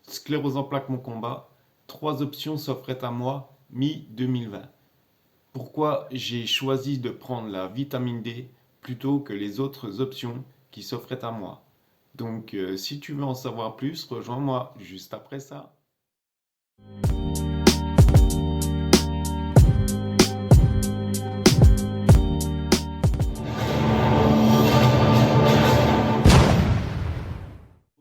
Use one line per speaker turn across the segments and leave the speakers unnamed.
Sclérose en plaques, mon combat. Trois options s'offraient à moi mi-2020. Pourquoi j'ai choisi de prendre la vitamine D plutôt que les autres options qui s'offraient à moi? Donc, si tu veux en savoir plus, rejoins-moi juste après ça.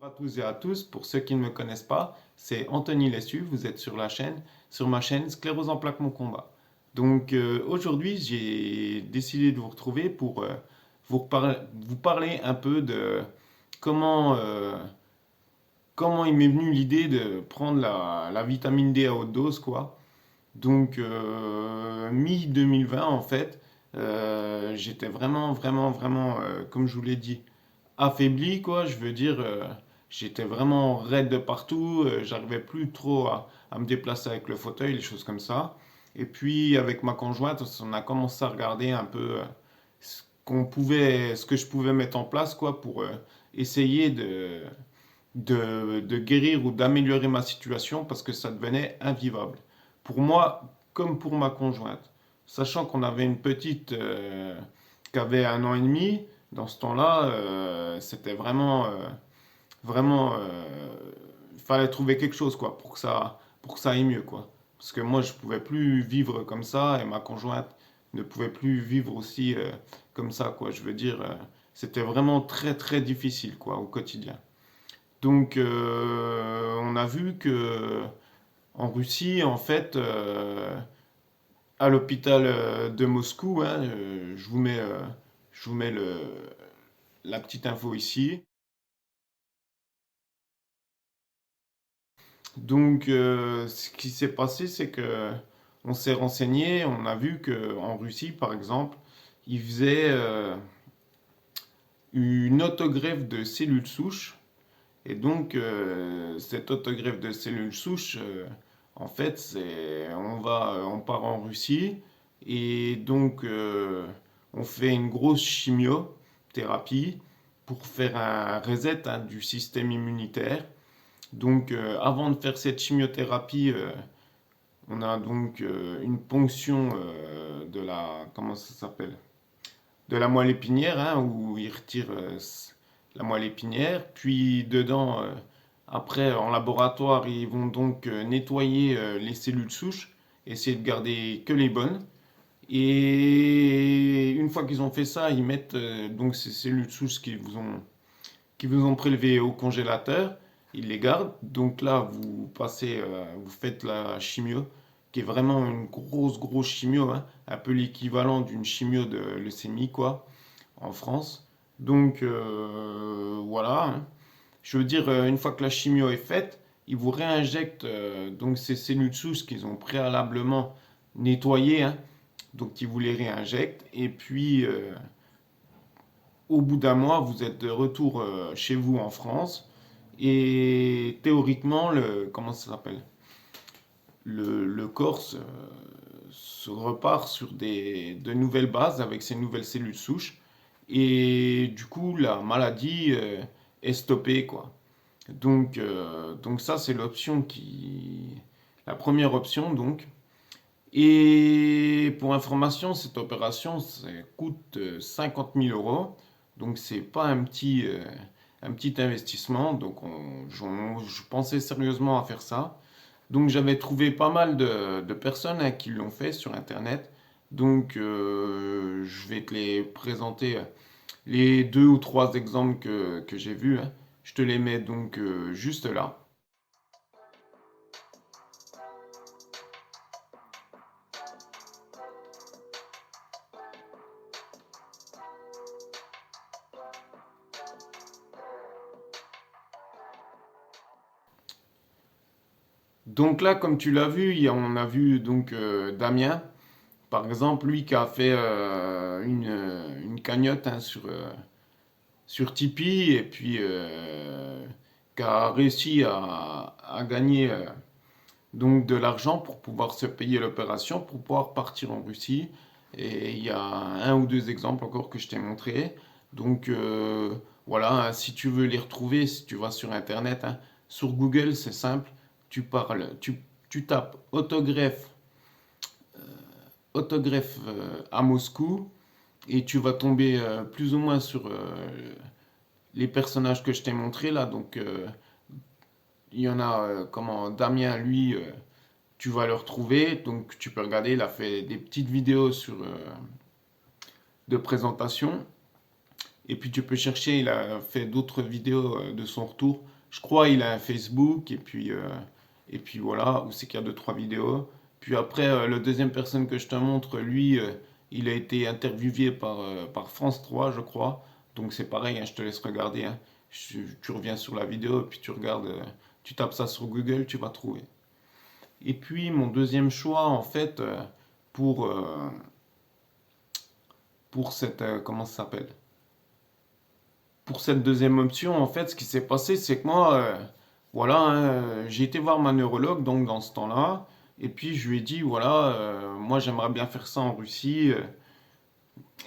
Bonjour à tous et à tous, pour ceux qui ne me connaissent pas, c'est Anthony Lessu, vous êtes sur ma chaîne Sclérose en plaques, mon combat. Donc aujourd'hui, j'ai décidé de vous retrouver pour vous parler un peu de comment, comment il m'est venu l'idée de prendre la vitamine D à haute dose, quoi. Donc mi-2020, en fait, j'étais vraiment, comme je vous l'ai dit, affaibli, quoi. Je veux dire, j'étais vraiment raide de partout. J'arrivais plus trop à me déplacer avec le fauteuil, les choses comme ça. Et puis, avec ma conjointe, on a commencé à regarder un peu ce que je pouvais mettre en place, quoi, pour essayer de guérir ou d'améliorer ma situation parce que ça devenait invivable. Pour moi, comme pour ma conjointe. Sachant qu'on avait une petite qui avait 1 an et demi, dans ce temps-là, c'était il fallait trouver quelque chose quoi pour que ça aille mieux quoi. Parce que moi je pouvais plus vivre comme ça et ma conjointe ne pouvait plus vivre aussi comme ça quoi. Je veux dire, c'était vraiment très très difficile quoi au quotidien. Donc on a vu que en Russie en fait à l'hôpital de Moscou, hein, je vous mets la petite info ici. Donc, ce qui s'est passé, c'est que on s'est renseigné, on a vu que en Russie, par exemple, ils faisaient une autogreffe de cellules souches. Et donc, cette autogreffe de cellules souches, en fait, on part en Russie et donc on fait une grosse chimiothérapie pour faire un reset hein, du système immunitaire. Donc, avant de faire cette chimiothérapie, on a donc une ponction de la, comment ça s'appelle? De la moelle épinière, hein, où ils retirent la moelle épinière. Puis dedans, après, en laboratoire, ils vont donc nettoyer les cellules souches, essayer de garder que les bonnes. Et une fois qu'ils ont fait ça, ils mettent donc ces cellules souches qui vous ont prélevé au congélateur, ils les gardent. Donc là, vous faites la chimio, qui est vraiment une grosse chimio, hein, un peu l'équivalent d'une chimio de leucémie, quoi, en France. Donc voilà, hein. Je veux dire, une fois que la chimio est faite, ils vous réinjectent donc ces cellules souches qu'ils ont préalablement nettoyées, hein, donc ils vous les réinjectent. Et puis, au bout d'1 mois, vous êtes de retour chez vous en France. Et théoriquement, comment ça s'appelle? Le corps se repart sur de nouvelles bases avec ces nouvelles cellules souches. Et du coup, la maladie est stoppée, quoi. Donc ça, c'est la première option, donc. Et pour information, cette opération, ça coûte 50 000 euros. Donc, c'est pas un petit investissement. Donc, je pensais sérieusement à faire ça. Donc, j'avais trouvé pas mal de personnes hein, qui l'ont fait sur Internet. Donc, je vais te les présenter, les 2 ou 3 exemples que j'ai vus, hein. Je te les mets donc juste là. Donc là, comme tu l'as vu, on a vu donc Damien, par exemple, lui qui a fait une cagnotte hein, sur Tipeee et puis qui a réussi à gagner donc de l'argent pour pouvoir se payer l'opération, pour pouvoir partir en Russie. Et il y a 1 ou 2 exemples encore que je t'ai montré. Donc voilà, hein, si tu veux les retrouver, si tu vas sur Internet, hein, Sur Google, c'est simple. Tu tapes autogreffe à Moscou et tu vas tomber plus ou moins sur les personnages que je t'ai montrés là. Donc, il y en a, comment, Damien, lui, tu vas le retrouver. Donc, tu peux regarder, il a fait des petites vidéos de présentation. Et puis, tu peux chercher, il a fait d'autres vidéos de son retour. Je crois il a un Facebook, et puis voilà, où c'est qu'il y a deux, trois vidéos. Puis après, le deuxième personne que je te montre, lui, il a été interviewé par France 3, je crois. Donc c'est pareil, hein, je te laisse regarder, hein. Tu reviens sur la vidéo, et puis tu regardes, tu tapes ça sur Google, tu vas trouver. Et puis mon deuxième choix, en fait, pour, euh, pour cette, comment ça s'appelle? Pour cette deuxième option, en fait, ce qui s'est passé, c'est que moi, voilà, hein, j'ai été voir ma neurologue, donc dans ce temps-là, et puis je lui ai dit, voilà, moi j'aimerais bien faire ça en Russie.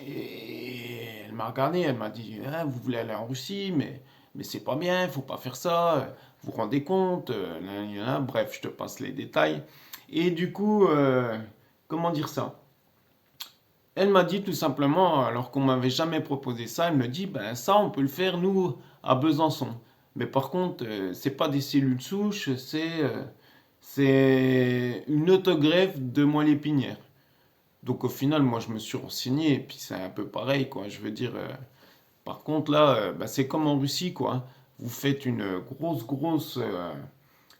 Et elle m'a regardé, elle m'a dit, hein, vous voulez aller en Russie, mais c'est pas bien, faut pas faire ça, vous vous rendez compte, nan, nan, bref, je te passe les détails. Et du coup, comment dire ça? Elle m'a dit tout simplement, alors qu'on m'avait jamais proposé ça, elle me dit, ben ça, on peut le faire nous à Besançon. Mais par contre, c'est pas des cellules souches, c'est une autogreffe de moelle épinière. Donc au final, moi je me suis renseigné et puis c'est un peu pareil quoi. Je veux dire, par contre là, bah, c'est comme en Russie quoi, hein. Vous faites une grosse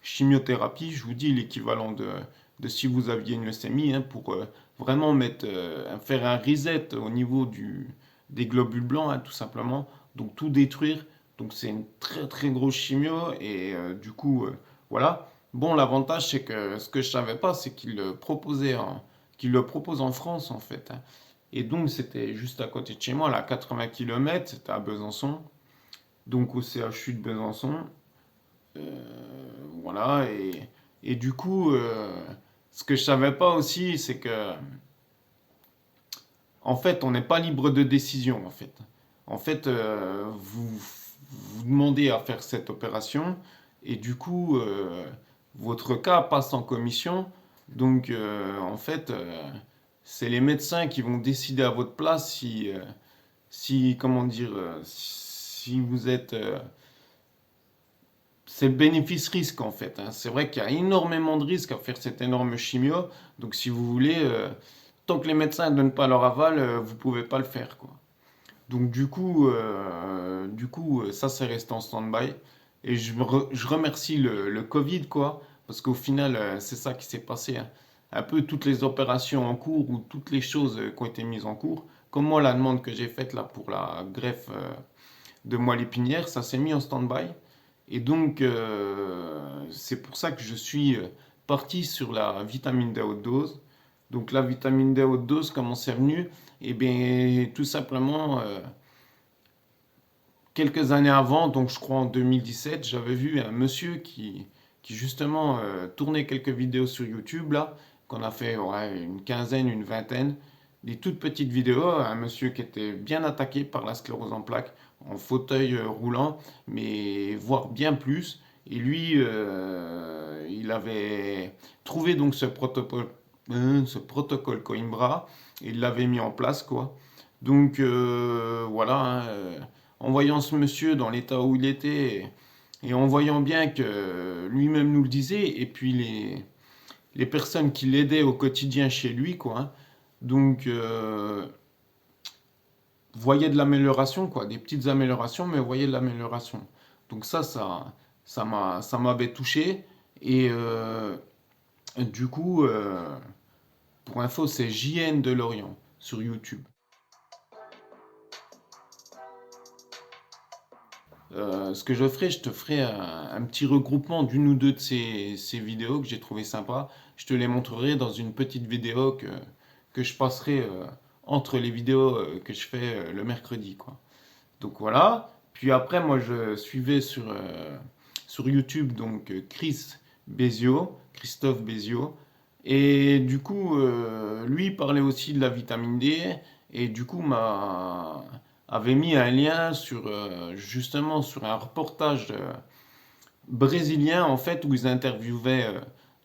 chimiothérapie, je vous dis l'équivalent de si vous aviez une leucémie, hein, pour vraiment faire un reset au niveau des globules blancs, hein, tout simplement. Donc tout détruire. Donc c'est une très grosse chimio et du coup, voilà. Bon, l'avantage c'est que ce que je savais pas, c'est qu'il le propose en France en fait, hein. Et donc c'était juste à côté de chez moi, là, à 80 km, c'était à Besançon, donc au CHU de Besançon. Voilà, et du coup, ce que je savais pas aussi, c'est que, en fait, on n'est pas libre de décision, en fait. En fait, vous demandez à faire cette opération, et du coup, votre cas passe en commission. Donc, en fait, c'est les médecins qui vont décider à votre place si comment dire, si vous êtes c'est le bénéfice-risque en fait, hein. C'est vrai qu'il y a énormément de risques à faire cette énorme chimio. Donc si vous voulez, tant que les médecins ne donnent pas leur aval, vous pouvez pas le faire quoi. Donc ça c'est resté en stand-by. Et je remercie le Covid quoi, parce qu'au final c'est ça qui s'est passé, hein. Un peu toutes les opérations en cours ou toutes les choses qui ont été mises en cours, comme moi la demande que j'ai faite là pour la greffe de moelle épinière, ça s'est mis en stand-by. Et donc, c'est pour ça que je suis parti sur la vitamine D à haute dose. Donc, la vitamine D à haute dose, comment c'est venu? Eh bien, tout simplement, quelques années avant, donc je crois en 2017, j'avais vu un monsieur qui justement tournait quelques vidéos sur YouTube, là, qu'on a fait ouais, une quinzaine, une vingtaine, des toutes petites vidéos, un monsieur qui était bien attaqué par la sclérose en plaques, en fauteuil roulant, mais voire bien plus. Et lui, il avait trouvé donc ce protocole Coimbra, et il l'avait mis en place, quoi. Donc voilà, hein, en voyant ce monsieur dans l'état où il était, et en voyant bien que lui-même nous le disait, et puis les personnes qui l'aidaient au quotidien chez lui, quoi, hein. Donc, voyait de l'amélioration, quoi, des petites améliorations, mais voyait de l'amélioration. Donc ça m'avait touché. Et du coup, pour info, c'est JN de Lorient sur YouTube. Ce que je ferai, je te ferai un petit regroupement d'une ou deux de ces vidéos que j'ai trouvé sympa. Je te les montrerai dans une petite vidéo que je passerai entre les vidéos que je fais le mercredi, quoi. Donc voilà. Puis après, moi, je suivais sur YouTube donc Christophe Bézio. Et du coup, lui parlait aussi de la vitamine D. Et du coup, avait mis un lien sur justement sur un reportage brésilien, en fait, où ils interviewaient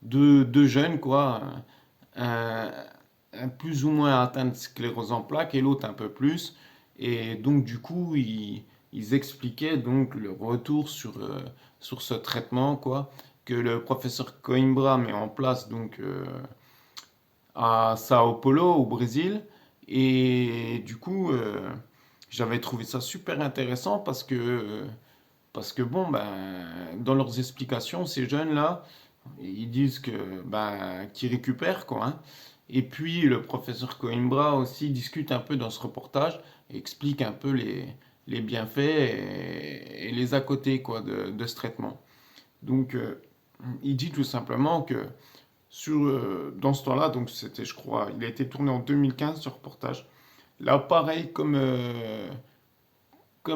deux jeunes, quoi. Un, un plus ou moins atteint de sclérose en plaques et l'autre un peu plus. Et donc, du coup, ils expliquaient donc le retour sur ce traitement, quoi, que le professeur Coimbra met en place donc à Sao Paulo, au Brésil. Et du coup, j'avais trouvé ça super intéressant parce que bon, ben, dans leurs explications, ces jeunes-là, ils disent que ben, qu'ils récupèrent quoi, hein. Et puis le professeur Coimbra aussi discute un peu dans ce reportage et explique un peu les bienfaits et les à côté quoi de ce traitement. Donc il dit tout simplement que dans ce temps-là, donc c'était je crois, il a été tourné en 2015 ce reportage. Là pareil comme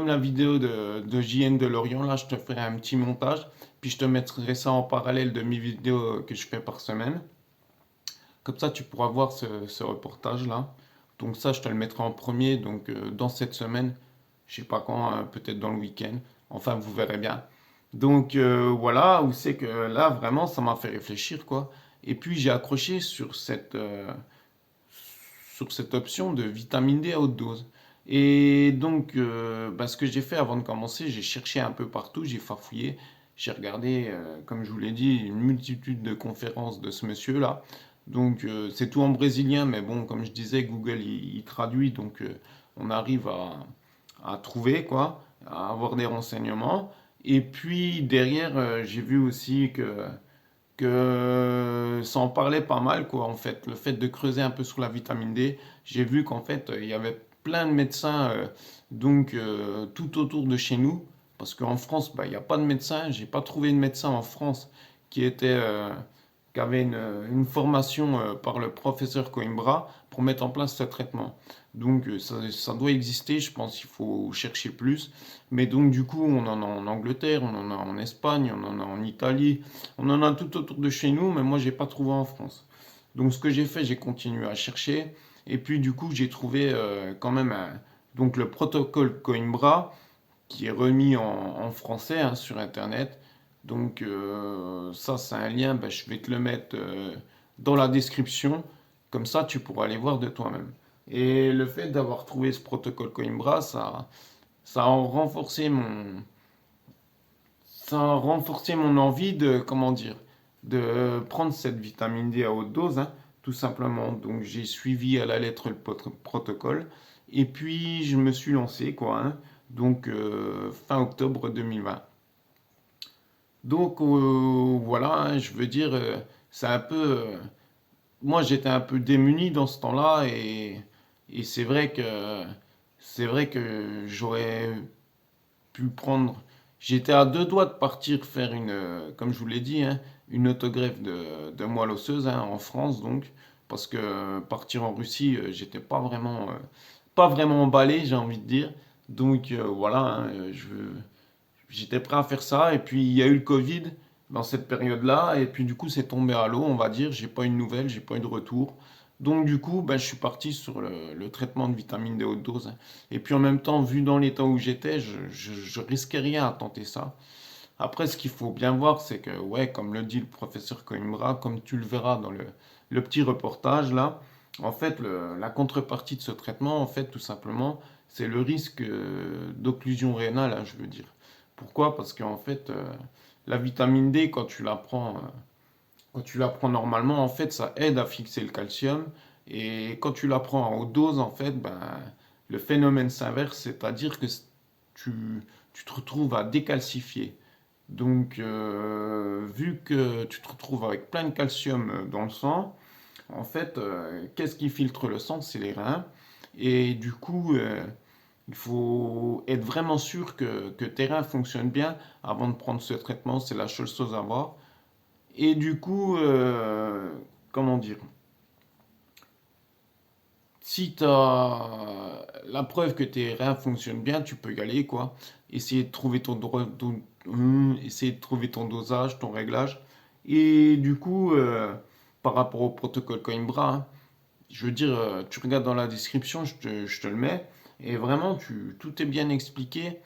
la vidéo de JN de Lorient, là je te ferai un petit montage, puis je te mettrai ça en parallèle de mes vidéos que je fais par semaine. Comme ça, tu pourras voir ce reportage-là. Donc ça, je te le mettrai en premier, donc dans cette semaine, je sais pas quand, peut-être dans le week-end. Enfin, vous verrez bien. Donc voilà, où c'est que là, vraiment, ça m'a fait réfléchir, quoi. Et puis j'ai accroché sur cette option de vitamine D à haute dose. Et donc, bah, ce que j'ai fait avant de commencer, j'ai cherché un peu partout, j'ai farfouillé, j'ai regardé, comme je vous l'ai dit, une multitude de conférences de ce monsieur-là. Donc, c'est tout en brésilien, mais bon, comme je disais, Google il traduit, donc on arrive à trouver, quoi, à avoir des renseignements. Et puis derrière, j'ai vu aussi que ça en parlait pas mal, quoi, en fait. Le fait de creuser un peu sur la vitamine D, j'ai vu qu'en fait, il y avait plein de médecins tout autour de chez nous. Parce qu'en France, bah, il n'y a pas de médecin. J'ai pas trouvé de médecin en France qui était, qui avait une formation par le professeur Coimbra pour mettre en place ce traitement. Donc ça doit exister, je pense qu'il faut chercher plus. Mais donc du coup, on en a en Angleterre, on en a en Espagne, on en a en Italie, on en a tout autour de chez nous, mais moi j'ai pas trouvé en France. Donc ce que j'ai fait, j'ai continué à chercher, et puis du coup j'ai trouvé quand même donc le protocole Coimbra qui est remis en français hein, sur Internet. Donc ça c'est un lien, ben, je vais te le mettre dans la description, comme ça tu pourras aller voir de toi-même. Et le fait d'avoir trouvé ce protocole Coimbra, ça a renforcé mon envie de, comment dire, de prendre cette vitamine D à haute dose, hein, tout simplement. Donc j'ai suivi à la lettre le protocole et puis je me suis lancé, quoi, hein, donc fin octobre 2020. Donc voilà, hein, je veux dire, c'est un peu, moi j'étais un peu démuni dans ce temps-là et c'est vrai que j'aurais pu prendre. J'étais à deux doigts de partir faire comme je vous l'ai dit, hein, une autogreffe de moelle osseuse hein, en France, donc, parce que partir en Russie, j'étais pas vraiment emballé, j'ai envie de dire. Donc voilà, hein, j'étais prêt à faire ça. Et puis il y a eu le Covid dans cette période-là, et puis du coup c'est tombé à l'eau, on va dire. J'ai pas eu de nouvelles, j'ai pas eu de retour. Donc du coup, ben, je suis parti sur le traitement de vitamine D haute dose, hein. Et puis en même temps, vu dans l'état où j'étais, je risquais rien à tenter ça. Après, ce qu'il faut bien voir, c'est que, ouais, comme le dit le professeur Coimbra, comme tu le verras dans le petit reportage là, en fait, la contrepartie de ce traitement, en fait, tout simplement, c'est le risque d'occlusion rénale, hein, je veux dire. Pourquoi? Parce qu'en fait, la vitamine D, quand tu la prends normalement, en fait, ça aide à fixer le calcium. Et quand tu la prends en haute dose, en fait, ben, le phénomène s'inverse, c'est-à-dire que tu, tu te retrouves à décalcifier. Donc, vu que tu te retrouves avec plein de calcium dans le sang, en fait, qu'est-ce qui filtre le sang? C'est les reins. Et du coup, il faut être vraiment sûr que tes reins fonctionnent bien avant de prendre ce traitement. C'est la seule chose à voir. Et du coup, comment dire? Si tu as la preuve que tes reins fonctionnent bien, tu peux y aller, quoi. Essayer de trouver essayer de trouver ton dosage, ton réglage. Et du coup, par rapport au protocole Coimbra, hein, je veux dire, tu regardes dans la description, je te le mets. Et vraiment, tout est bien expliqué.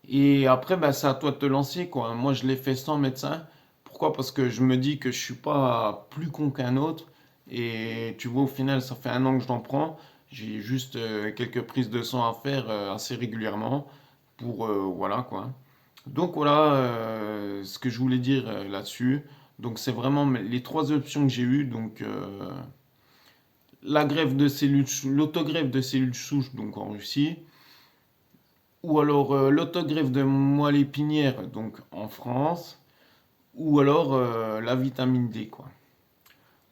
Et après, ben, c'est à toi de te lancer, quoi. Moi, je l'ai fait sans médecin. Pourquoi? Parce que je me dis que je suis pas plus con qu'un autre. Et tu vois, au final, ça fait 1 an que je l'en prends. J'ai juste quelques prises de sang à faire assez régulièrement pour, voilà, quoi. Donc voilà ce que je voulais dire là-dessus. Donc c'est vraiment les trois options que j'ai eues. Donc la greffe de cellules, l'autogreffe de cellules souches, donc en Russie, ou alors l'autogreffe de moelle épinière, donc en France, ou alors la vitamine D, quoi.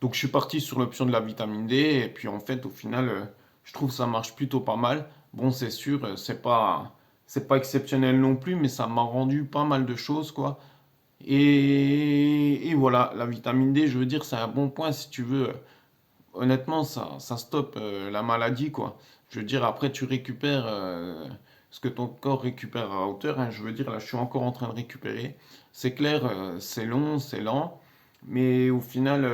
Donc je suis parti sur l'option de la vitamine D, et puis en fait, au final, je trouve que ça marche plutôt pas mal. Bon, c'est sûr, c'est pas exceptionnel non plus, mais ça m'a rendu pas mal de choses, quoi. Et voilà, la vitamine D, je veux dire, c'est un bon point si tu veux. Honnêtement, ça stoppe la maladie, quoi. Je veux dire, après, tu récupères ce que ton corps récupère à hauteur, hein. Je veux dire, là, je suis encore en train de récupérer. C'est clair, c'est long, c'est lent, mais au final,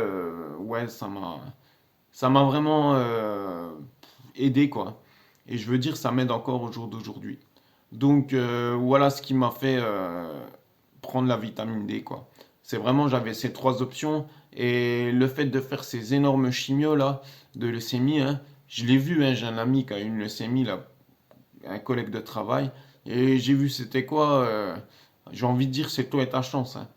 ouais, ça m'a vraiment aidé, quoi. Et je veux dire, ça m'aide encore au jour d'aujourd'hui. Donc, voilà ce qui m'a fait prendre la vitamine D, quoi. C'est vraiment, j'avais ces trois options. Et le fait de faire ces énormes chimios, là, de leucémie, hein, je l'ai vu, hein, j'ai un ami qui a une leucémie, là, un collègue de travail. Et j'ai vu, c'était quoi j'ai envie de dire, c'est toi et ta chance, hein.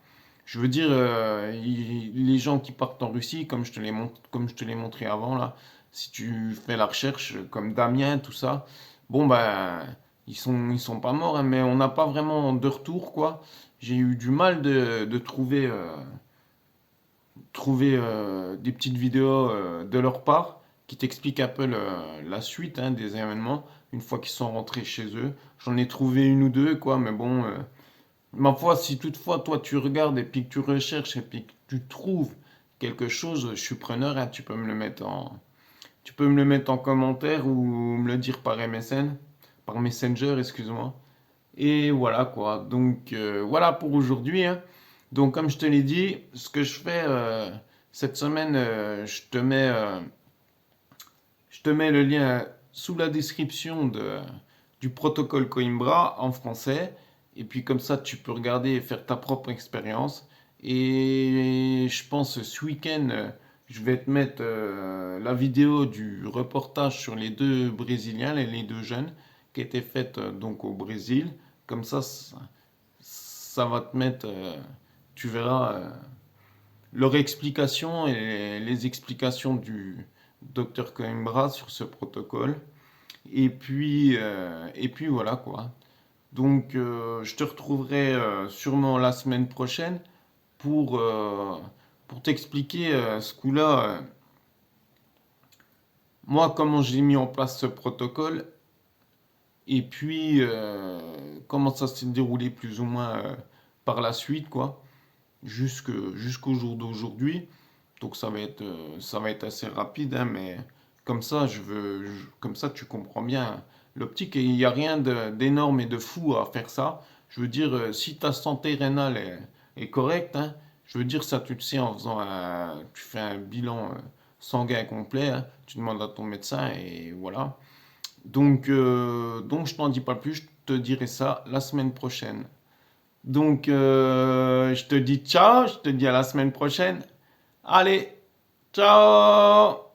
Je veux dire, les gens qui partent en Russie, comme je te l'ai montré avant, là, si tu fais la recherche, comme Damien, tout ça, bon, ben, ils sont pas morts, hein, mais on n'a pas vraiment de retour, quoi. J'ai eu du mal de trouver des petites vidéos de leur part qui t'expliquent un peu la suite hein, des événements une fois qu'ils sont rentrés chez eux. J'en ai trouvé une ou deux, quoi, mais bon, ma foi, si toutefois toi tu regardes et puis que tu recherches et puis que tu trouves quelque chose, je suis preneur, hein, tu peux me le mettre en commentaire ou me le dire par MSN, par Messenger, excuse-moi. Et voilà quoi. Donc voilà pour aujourd'hui, hein. Donc comme je te l'ai dit, ce que je fais cette semaine, je te mets le lien sous la description du protocole Coimbra en français. Et puis comme ça, tu peux regarder et faire ta propre expérience. Et je pense ce week-end, je vais te mettre la vidéo du reportage sur les deux Brésiliens, les deux jeunes, qui étaient faites donc au Brésil. Comme ça va te mettre, tu verras leur explication et les explications du docteur Coimbra sur ce protocole. Et puis voilà quoi. Donc je te retrouverai sûrement la semaine prochaine pour, euh, pour t'expliquer ce coup-là, moi comment j'ai mis en place ce protocole et puis comment ça s'est déroulé plus ou moins par la suite quoi, jusqu'au jour d'aujourd'hui. Donc ça va être assez rapide, hein, mais comme ça, comme ça tu comprends bien l'optique et il n'y a rien d'énorme et de fou à faire ça. Je veux dire, si ta santé rénale est correcte, hein, je veux dire ça tu le sais en faisant tu fais un bilan sanguin complet, hein, tu demandes à ton médecin et voilà. Donc je t'en dis pas plus, je te dirai ça la semaine prochaine. Donc je te dis ciao, je te dis à la semaine prochaine. Allez, ciao!